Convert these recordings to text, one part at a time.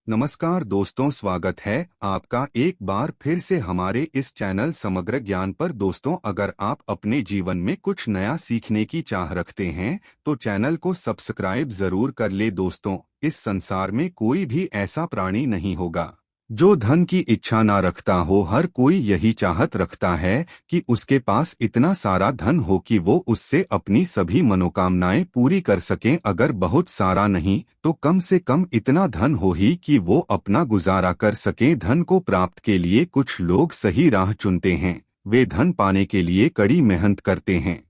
नमस्कार दोस्तों, स्वागत है आपका एक बार फिर से हमारे इस चैनल समग्र ज्ञान पर। दोस्तों, अगर आप अपने जीवन में कुछ नया सीखने की चाह रखते हैं तो चैनल को सब्सक्राइब जरूर कर ले। दोस्तों, इस संसार में कोई भी ऐसा प्राणी नहीं होगा जो धन की इच्छा ना रखता हो। हर कोई यही चाहत रखता है कि उसके पास इतना सारा धन हो कि वो उससे अपनी सभी मनोकामनाएं पूरी कर सकें। अगर बहुत सारा नहीं तो कम से कम इतना धन हो ही कि वो अपना गुजारा कर सकें। धन को प्राप्त के लिए कुछ लोग सही राह चुनते हैं, वे धन पाने के लिए कड़ी मेहनत करते हैं,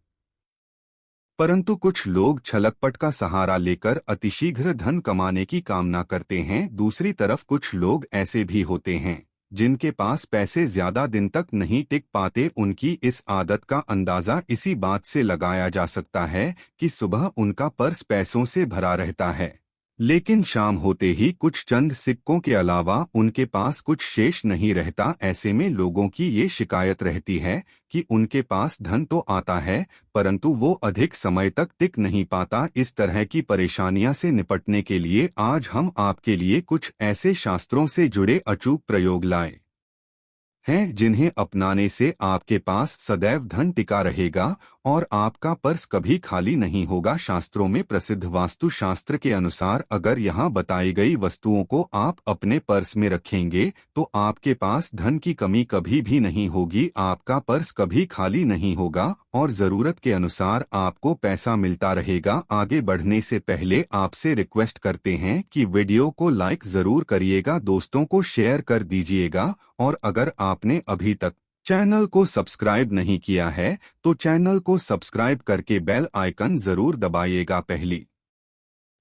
परंतु कुछ लोग छलकपट का सहारा लेकर अतिशीघ्र धन कमाने की कामना करते हैं। दूसरी तरफ कुछ लोग ऐसे भी होते हैं जिनके पास पैसे ज्यादा दिन तक नहीं टिक पाते। उनकी इस आदत का अंदाजा इसी बात से लगाया जा सकता है कि सुबह उनका पर्स पैसों से भरा रहता है, लेकिन शाम होते ही कुछ चंद सिक्कों के अलावा उनके पास कुछ शेष नहीं रहता। ऐसे में लोगों की ये शिकायत रहती है कि उनके पास धन तो आता है परंतु वो अधिक समय तक टिक नहीं पाता। इस तरह की परेशानियां से निपटने के लिए आज हम आपके लिए कुछ ऐसे शास्त्रों से जुड़े अचूक प्रयोग लाए हैं जिन्हें अपनाने से आपके पास सदैव धन टिका रहेगा और आपका पर्स कभी खाली नहीं होगा। शास्त्रों में प्रसिद्ध वास्तु शास्त्र के अनुसार अगर यहाँ बताई गई वस्तुओं को आप अपने पर्स में रखेंगे तो आपके पास धन की कमी कभी भी नहीं होगी, आपका पर्स कभी खाली नहीं होगा और जरूरत के अनुसार आपको पैसा मिलता रहेगा। आगे बढ़ने से पहले आपसे रिक्वेस्ट करते हैं कि वीडियो को लाइक जरूर करिएगा, दोस्तों को शेयर कर दीजिएगा और अगर आपने अभी तक चैनल को सब्सक्राइब नहीं किया है तो चैनल को सब्सक्राइब करके बेल आइकन जरूर दबाइएगा। पहली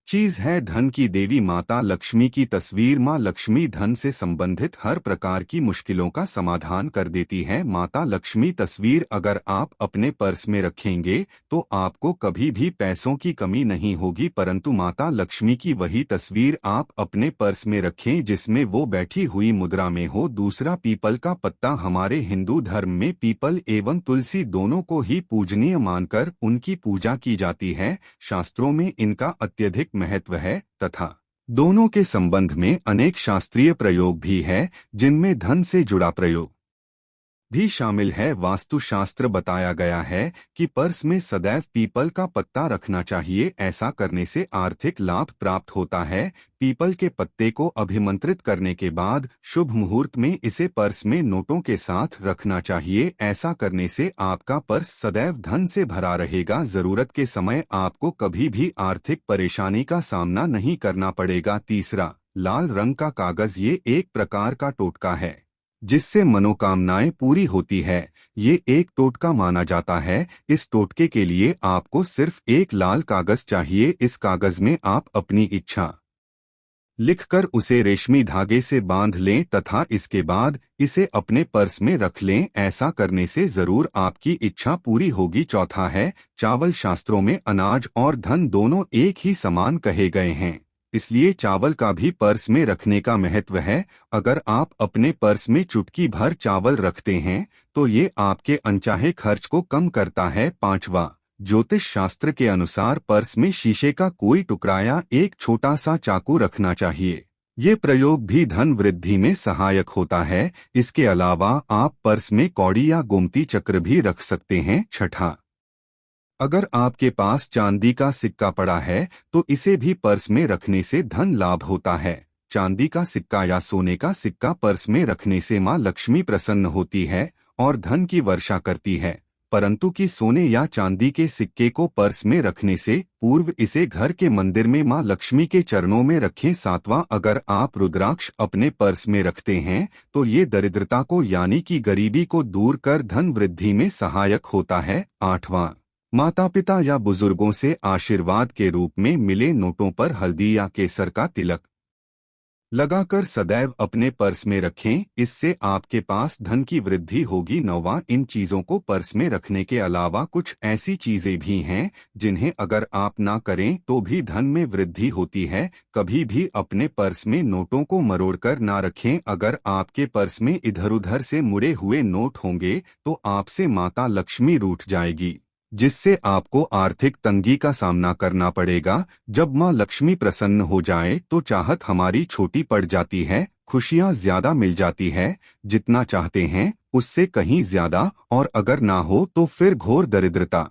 चीज है धन की देवी माता लक्ष्मी की तस्वीर। माँ लक्ष्मी धन से संबंधित हर प्रकार की मुश्किलों का समाधान कर देती है। माता लक्ष्मी तस्वीर अगर आप अपने पर्स में रखेंगे तो आपको कभी भी पैसों की कमी नहीं होगी, परंतु माता लक्ष्मी की वही तस्वीर आप अपने पर्स में रखें जिसमें वो बैठी हुई मुद्रा में हो। दूसरा, पीपल का पत्ता। हमारे हिंदू धर्म में पीपल एवं तुलसी दोनों को ही पूजनीय मानकर उनकी पूजा की जाती है। शास्त्रों में इनका अत्यधिक महत्व है तथा दोनों के संबंध में अनेक शास्त्रीय प्रयोग भी है जिनमें धन से जुड़ा प्रयोग भी शामिल है। वास्तुशास्त्र बताया गया है कि पर्स में सदैव पीपल का पत्ता रखना चाहिए, ऐसा करने से आर्थिक लाभ प्राप्त होता है। पीपल के पत्ते को अभिमंत्रित करने के बाद शुभ मुहूर्त में इसे पर्स में नोटों के साथ रखना चाहिए। ऐसा करने से आपका पर्स सदैव धन से भरा रहेगा, जरूरत के समय आपको कभी भी आर्थिक परेशानी का सामना नहीं करना पड़ेगा। तीसरा, लाल रंग का कागज। ये एक प्रकार का टोटका है जिससे मनोकामनाएं पूरी होती है। ये एक टोटका माना जाता है। इस टोटके के लिए आपको सिर्फ एक लाल कागज चाहिए। इस कागज में आप अपनी इच्छा लिखकर उसे रेशमी धागे से बांध लें तथा इसके बाद इसे अपने पर्स में रख लें। ऐसा करने से जरूर आपकी इच्छा पूरी होगी। चौथा है चावल। शास्त्रों में अनाज और धन दोनों एक ही समान कहे गए हैं, इसलिए चावल का भी पर्स में रखने का महत्व है। अगर आप अपने पर्स में चुटकी भर चावल रखते हैं तो ये आपके अनचाहे खर्च को कम करता है। पांचवा, ज्योतिष शास्त्र के अनुसार पर्स में शीशे का कोई टुकड़ा या एक छोटा सा चाकू रखना चाहिए। ये प्रयोग भी धन वृद्धि में सहायक होता है। इसके अलावा आप पर्स में कौड़ी या गोमती चक्र भी रख सकते हैं। छठा, अगर आपके पास चांदी का सिक्का पड़ा है तो इसे भी पर्स में रखने से धन लाभ होता है। चांदी का सिक्का या सोने का सिक्का पर्स में रखने से माँ लक्ष्मी प्रसन्न होती है और धन की वर्षा करती है, परंतु कि सोने या चांदी के सिक्के को पर्स में रखने से पूर्व इसे घर के मंदिर में माँ लक्ष्मी के चरणों में रखें। सातवां, अगर आप रुद्राक्ष अपने पर्स में रखते हैं तो ये दरिद्रता को यानी कि गरीबी को दूर कर धन वृद्धि में सहायक होता है। आठवां, माता पिता या बुजुर्गों से आशीर्वाद के रूप में मिले नोटों पर हल्दी या केसर का तिलक लगाकर सदैव अपने पर्स में रखें, इससे आपके पास धन की वृद्धि होगी। नौवां, इन चीजों को पर्स में रखने के अलावा कुछ ऐसी चीजें भी हैं जिन्हें अगर आप ना करें तो भी धन में वृद्धि होती है। कभी भी अपने पर्स में नोटों को मरोड़कर ना रखें। अगर आपके पर्स में इधर उधर से मुड़े हुए नोट होंगे तो आपसे माता लक्ष्मी रूठ जाएगी। जिससे आपको आर्थिक तंगी का सामना करना पड़ेगा। जब माँ लक्ष्मी प्रसन्न हो जाए तो चाहत हमारी छोटी पड़ जाती है, खुशियाँ ज्यादा मिल जाती है, जितना चाहते हैं उससे कहीं ज्यादा, और अगर ना हो तो फिर घोर दरिद्रता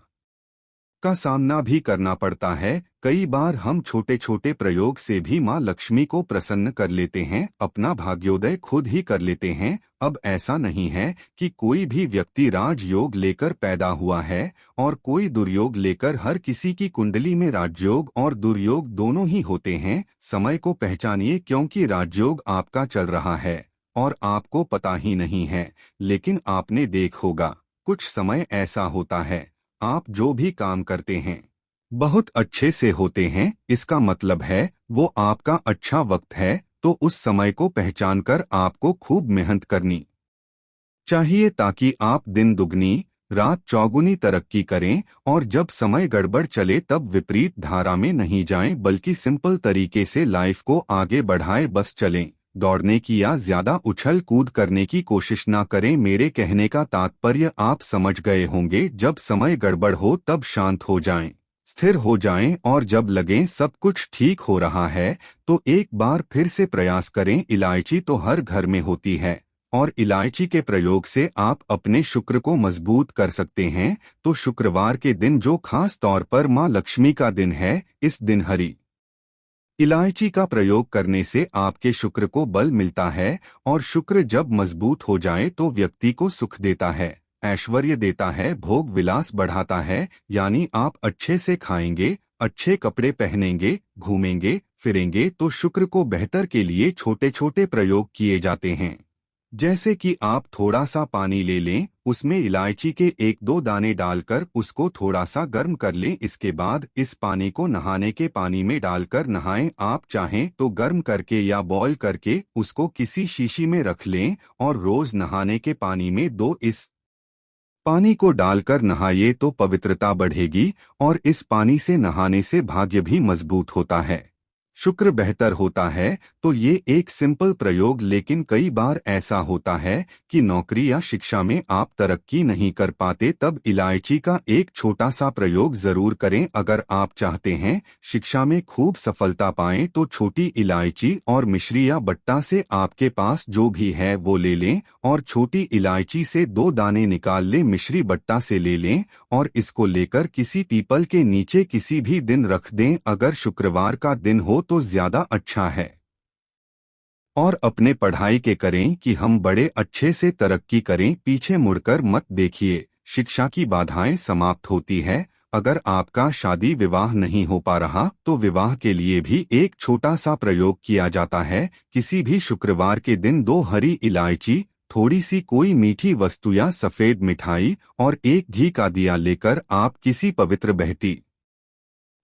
का सामना भी करना पड़ता है। कई बार हम छोटे छोटे प्रयोग से भी माँ लक्ष्मी को प्रसन्न कर लेते हैं, अपना भाग्योदय खुद ही कर लेते हैं। अब ऐसा नहीं है कि कोई भी व्यक्ति राजयोग लेकर पैदा हुआ है और कोई दुर्योग लेकर। हर किसी की कुंडली में राजयोग और दुर्योग दोनों ही होते हैं। समय को पहचानिए, क्योंकि राजयोग आपका चल रहा है और आपको पता ही नहीं है। लेकिन आपने देख होगा, कुछ समय ऐसा होता है आप जो भी काम करते हैं बहुत अच्छे से होते हैं, इसका मतलब है वो आपका अच्छा वक्त है। तो उस समय को पहचानकर आपको खूब मेहनत करनी चाहिए, ताकि आप दिन दुगनी रात चौगुनी तरक्की करें। और जब समय गड़बड़ चले तब विपरीत धारा में नहीं जाएं, बल्कि सिंपल तरीके से लाइफ को आगे बढ़ाएं, बस चलें। दौड़ने की या ज्यादा उछल कूद करने की कोशिश ना करें। मेरे कहने का तात्पर्य आप समझ गए होंगे। जब समय गड़बड़ हो तब शांत हो जाएं, स्थिर हो जाएं, और जब लगे सब कुछ ठीक हो रहा है तो एक बार फिर से प्रयास करें। इलायची तो हर घर में होती है और इलायची के प्रयोग से आप अपने शुक्र को मजबूत कर सकते हैं। तो शुक्रवार के दिन, जो खास तौर पर माँ लक्ष्मी का दिन है, इस दिन हरी इलायची का प्रयोग करने से आपके शुक्र को बल मिलता है। और शुक्र जब मजबूत हो जाए तो व्यक्ति को सुख देता है, ऐश्वर्य देता है, भोग विलास बढ़ाता है। यानी आप अच्छे से खाएंगे, अच्छे कपड़े पहनेंगे, घूमेंगे फिरेंगे। तो शुक्र को बेहतर के लिए छोटे छोटे प्रयोग किए जाते हैं, जैसे कि आप थोड़ा सा पानी ले लें, उसमें इलायची के एक दो दाने डालकर उसको थोड़ा सा गर्म कर लें। इसके बाद इस पानी को नहाने के पानी में डालकर नहाएं। आप चाहें तो गर्म करके या बॉयल करके उसको किसी शीशी में रख लें और रोज नहाने के पानी में दो इस पानी को डालकर नहाइए तो पवित्रता बढ़ेगी। और इस पानी से नहाने से भाग्य भी मजबूत होता है, शुक्र बेहतर होता है। तो ये एक सिंपल प्रयोग, लेकिन कई बार ऐसा होता है कि नौकरी या शिक्षा में आप तरक्की नहीं कर पाते, तब इलायची का एक छोटा सा प्रयोग जरूर करें। अगर आप चाहते हैं शिक्षा में खूब सफलता पाएं तो छोटी इलायची और मिश्री या बट्टा से आपके पास जो भी है वो ले लें, और छोटी इलायची से दो दाने निकाल लें, मिश्री बट्टा से ले लें, और इसको लेकर किसी पीपल के नीचे किसी भी दिन रख दें। अगर शुक्रवार का दिन हो तो ज्यादा अच्छा है। और अपने पढ़ाई के करें कि हम बड़े अच्छे से तरक्की करें, पीछे मुड़कर मत देखिए। शिक्षा की बाधाएं समाप्त होती है। अगर आपका शादी विवाह नहीं हो पा रहा तो विवाह के लिए भी एक छोटा सा प्रयोग किया जाता है। किसी भी शुक्रवार के दिन दो हरी इलायची, थोड़ी सी कोई मीठी वस्तु या सफेद मिठाई और एक घी का दिया लेकर आप किसी पवित्र बहती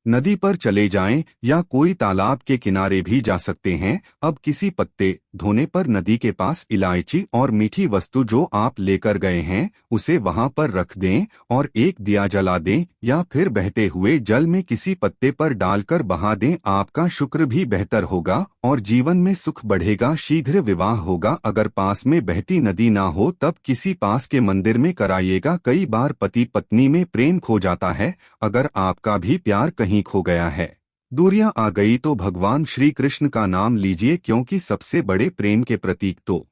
नदी पर चले जाएं या कोई तालाब के किनारे भी जा सकते हैं। अब किसी पत्ते धोने पर नदी के पास इलायची और मीठी वस्तु जो आप लेकर गए हैं उसे वहां पर रख दें और एक दिया जला दें, या फिर बहते हुए जल में किसी पत्ते पर डालकर बहा दें। आपका शुक्र भी बेहतर होगा और जीवन में सुख बढ़ेगा, शीघ्र विवाह होगा। अगर पास में बहती नदी ना हो तब किसी पास के मंदिर में कराइएगा। कई बार पति पत्नी में प्रेम खो जाता है। अगर आपका भी प्यार कहीं खो गया है, दूरियां आ गई, तो भगवान श्री कृष्ण का नाम लीजिए, क्योंकि सबसे बड़े प्रेम के प्रतीक तो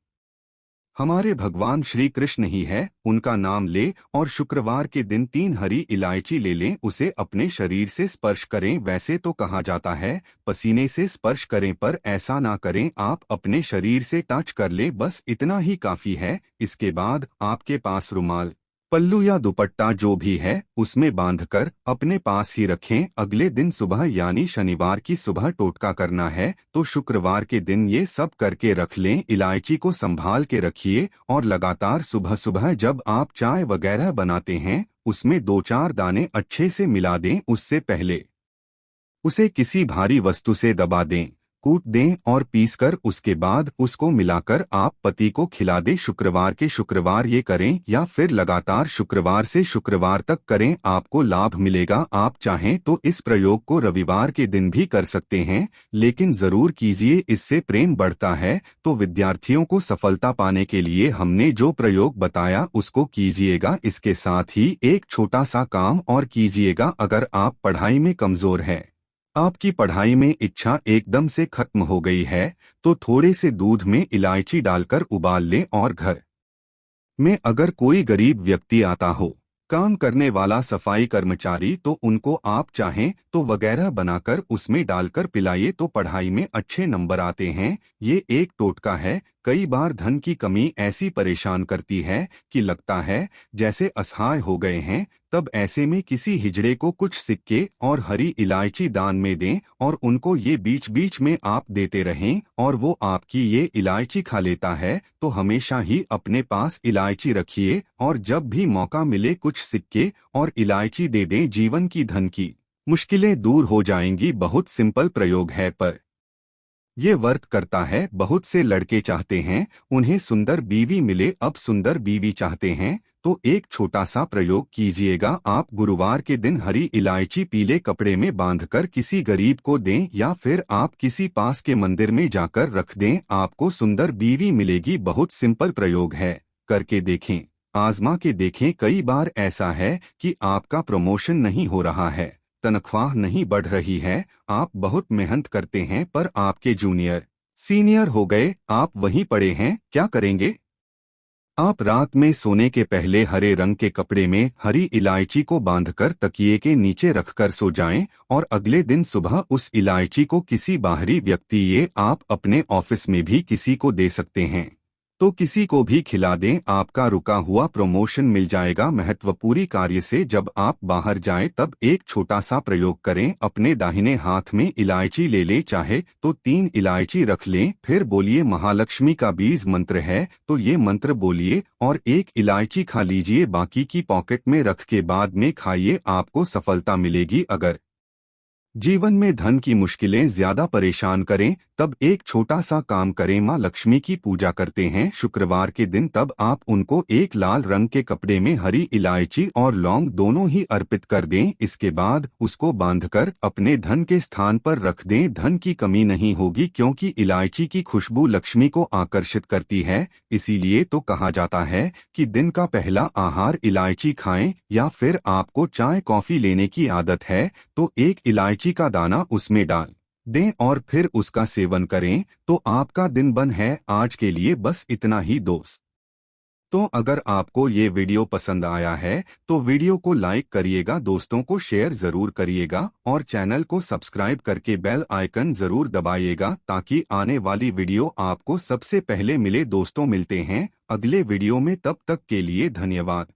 हमारे भगवान श्री कृष्ण ही है। उनका नाम ले और शुक्रवार के दिन 3 हरी इलायची ले लें, उसे अपने शरीर से स्पर्श करें। वैसे तो कहा जाता है पसीने से स्पर्श करें, पर ऐसा ना करें, आप अपने शरीर से टच कर ले, बस इतना ही काफी है। इसके बाद आपके पास रुमाल, पल्लू या दुपट्टा जो भी है उसमें बांधकर अपने पास ही रखें। अगले दिन सुबह यानी शनिवार की सुबह टोटका करना है, तो शुक्रवार के दिन ये सब करके रख लें। इलायची को संभाल के रखिए और लगातार सुबह सुबह जब आप चाय वगैरह बनाते हैं उसमें 2-4 दाने अच्छे से मिला दें। उससे पहले उसे किसी भारी वस्तु से दबा दें। कूट दें और पीसकर उसके बाद उसको मिलाकर आप पति को खिला दें। शुक्रवार के शुक्रवार ये करें या फिर लगातार शुक्रवार से शुक्रवार तक करें, आपको लाभ मिलेगा। आप चाहें तो इस प्रयोग को रविवार के दिन भी कर सकते हैं, लेकिन जरूर कीजिए, इससे प्रेम बढ़ता है। तो विद्यार्थियों को सफलता पाने के लिए हमने जो प्रयोग बताया उसको कीजिएगा। इसके साथ ही एक छोटा सा काम और कीजिएगा। अगर आप पढ़ाई में कमजोर हैं, आपकी पढ़ाई में इच्छा एकदम से खत्म हो गई है, तो थोड़े से दूध में इलायची डालकर उबाल लें और घर में अगर कोई गरीब व्यक्ति आता हो, काम करने वाला सफाई कर्मचारी, तो उनको आप चाहें तो वगैरह बनाकर उसमें डालकर पिलाइए, तो पढ़ाई में अच्छे नंबर आते हैं। ये एक टोटका है। कई बार धन की कमी ऐसी परेशान करती है कि लगता है जैसे असहाय हो गए हैं। तब ऐसे में किसी हिजड़े को कुछ सिक्के और हरी इलायची दान में दें और उनको ये बीच बीच में आप देते रहें और वो आपकी ये इलायची खा लेता है। तो हमेशा ही अपने पास इलायची रखिए और जब भी मौका मिले कुछ सिक्के और इलायची दे दें। जीवन की धन की मुश्किलें दूर हो जाएंगी। बहुत सिंपल प्रयोग है पर ये वर्क करता है। बहुत से लड़के चाहते हैं उन्हें सुंदर बीवी मिले, अब सुंदर बीवी चाहते हैं तो एक छोटा सा प्रयोग कीजिएगा। आप गुरुवार के दिन हरी इलायची पीले कपड़े में बांधकर किसी गरीब को दें या फिर आप किसी पास के मंदिर में जाकर रख दें, आपको सुंदर बीवी मिलेगी। बहुत सिंपल प्रयोग है, करके देखें, आजमा के देखें। कई बार ऐसा है कि आपका प्रमोशन नहीं हो रहा है, तनख्वाह नहीं बढ़ रही है, आप बहुत मेहनत करते हैं पर आपके जूनियर सीनियर हो गए, आप वहीं पड़े हैं, क्या करेंगे? आप रात में सोने के पहले हरे रंग के कपड़े में हरी इलायची को बांधकर तकिए के नीचे रखकर सो जाएं और अगले दिन सुबह उस इलायची को किसी बाहरी व्यक्ति, ये आप अपने ऑफिस में भी किसी को दे सकते हैं, तो किसी को भी खिला दें, आपका रुका हुआ प्रमोशन मिल जाएगा। महत्वपूर्ण कार्य से जब आप बाहर जाएं तब एक छोटा सा प्रयोग करें। अपने दाहिने हाथ में इलायची ले लें, चाहे तो 3 इलायची रख लें, फिर बोलिए महालक्ष्मी का बीज मंत्र है तो ये मंत्र बोलिए और 1 इलायची खा लीजिए, बाकी की पॉकेट में रख के बाद में खाइए, आपको सफलता मिलेगी। अगर जीवन में धन की मुश्किलें ज्यादा परेशान करें तब एक छोटा सा काम करें। माँ लक्ष्मी की पूजा करते हैं शुक्रवार के दिन, तब आप उनको एक लाल रंग के कपड़े में हरी इलायची और लौंग दोनों ही अर्पित कर दें। इसके बाद उसको बांधकर अपने धन के स्थान पर रख दें। धन की कमी नहीं होगी क्योंकि इलायची की खुशबू लक्ष्मी को आकर्षित करती है। इसीलिए तो कहा जाता है कि दिन का पहला आहार इलायची खाएं। या फिर आपको चाय कॉफी लेने की आदत है तो 1 इलायची का दाना उसमें डाल दें और फिर उसका सेवन करें, तो आपका दिन बन है। आज के लिए बस इतना ही दोस्त। तो अगर आपको ये वीडियो पसंद आया है तो वीडियो को लाइक करिएगा, दोस्तों को शेयर जरूर करिएगा और चैनल को सब्सक्राइब करके बेल आइकन जरूर दबाइएगा ताकि आने वाली वीडियो आपको सबसे पहले मिले। दोस्तों मिलते हैं अगले वीडियो में, तब तक के लिए धन्यवाद।